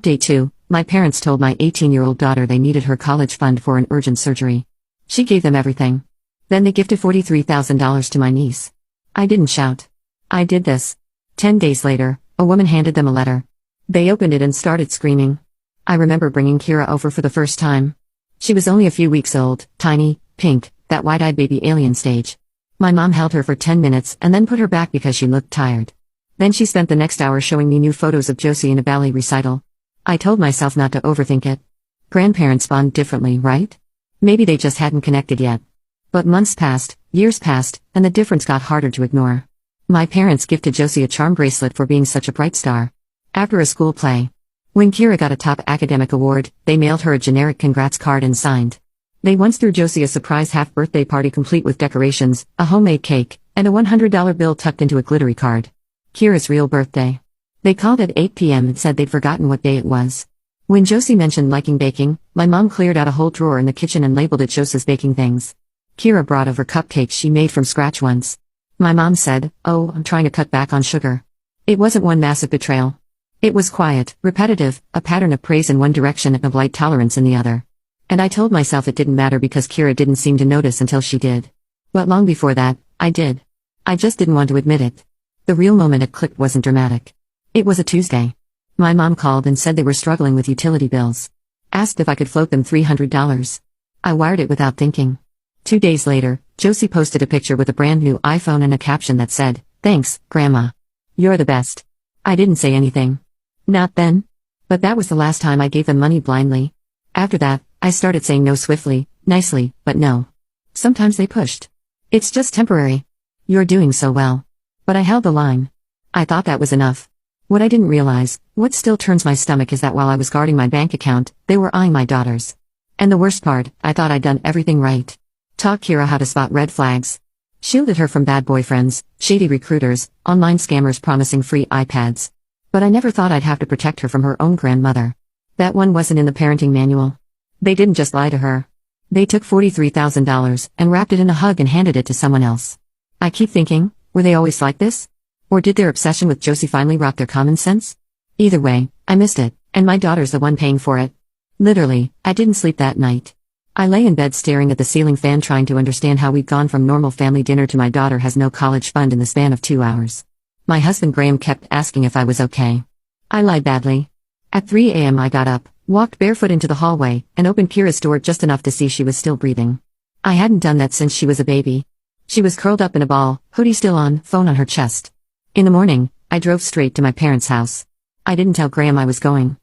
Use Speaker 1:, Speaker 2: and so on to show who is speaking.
Speaker 1: Day 2, my parents told my 18-year-old daughter they needed her college fund for an urgent surgery. She gave them everything. Then they gifted $43,000 to my niece. I didn't shout. I did this. 10 days later, a woman handed them a letter. They opened it and started screaming. I remember bringing Kira over for the first time. She was only a few weeks old, tiny, pink, that wide-eyed baby alien stage. My mom held her for 10 minutes and then put her back because she looked tired. Then she spent the next hour showing me new photos of Josie in a ballet recital. I told myself not to overthink it. Grandparents bond differently, right? Maybe they just hadn't connected yet. But months passed, years passed, and the difference got harder to ignore. My parents gifted Josie a charm bracelet for being such a bright star. After a school play. When Kira got a top academic award, they mailed her a generic congrats card and signed. They once threw Josie a surprise half-birthday party complete with decorations, a homemade cake, and a $100 bill tucked into a glittery card. Kira's real birthday. They called at 8 p.m. and said they'd forgotten what day it was. When Josie mentioned liking baking, my mom cleared out a whole drawer in the kitchen and labeled it Josie's baking things. Kira brought over cupcakes she made from scratch once. My mom said, "Oh, I'm trying to cut back on sugar." It wasn't one massive betrayal. It was quiet, repetitive, a pattern of praise in one direction and of light tolerance in the other. And I told myself it didn't matter because Kira didn't seem to notice until she did. But long before that, I did. I just didn't want to admit it. The real moment it clicked wasn't dramatic. It was a Tuesday. My mom called and said they were struggling with utility bills. Asked if I could float them $300. I wired it without thinking. 2 days later, Josie posted a picture with a brand new iPhone and a caption that said, "Thanks, Grandma. You're the best." I didn't say anything. Not then. But that was the last time I gave them money blindly. After that, I started saying no swiftly, nicely, but no. Sometimes they pushed. "It's just temporary. You're doing so well." But I held the line. I thought that was enough. What I didn't realize, what still turns my stomach, is that while I was guarding my bank account, they were eyeing my daughters. And the worst part, I thought I'd done everything right. Taught Kira how to spot red flags. Shielded her from bad boyfriends, shady recruiters, online scammers promising free iPads. But I never thought I'd have to protect her from her own grandmother. That one wasn't in the parenting manual. They didn't just lie to her. They took $43,000 and wrapped it in a hug and handed it to someone else. I keep thinking, were they always like this? Or did their obsession with Josie finally rock their common sense? Either way, I missed it, and my daughter's the one paying for it. Literally, I didn't sleep that night. I lay in bed staring at the ceiling fan trying to understand how we'd gone from normal family dinner to my daughter has no college fund in the span of 2 hours. My husband Graham kept asking if I was okay. I lied badly. At 3 a.m. I got up, walked barefoot into the hallway, and opened Kira's door just enough to see she was still breathing. I hadn't done that since she was a baby. She was curled up in a ball, hoodie still on, phone on her chest. In the morning, I drove straight to my parents' house. I didn't tell Graham I was going.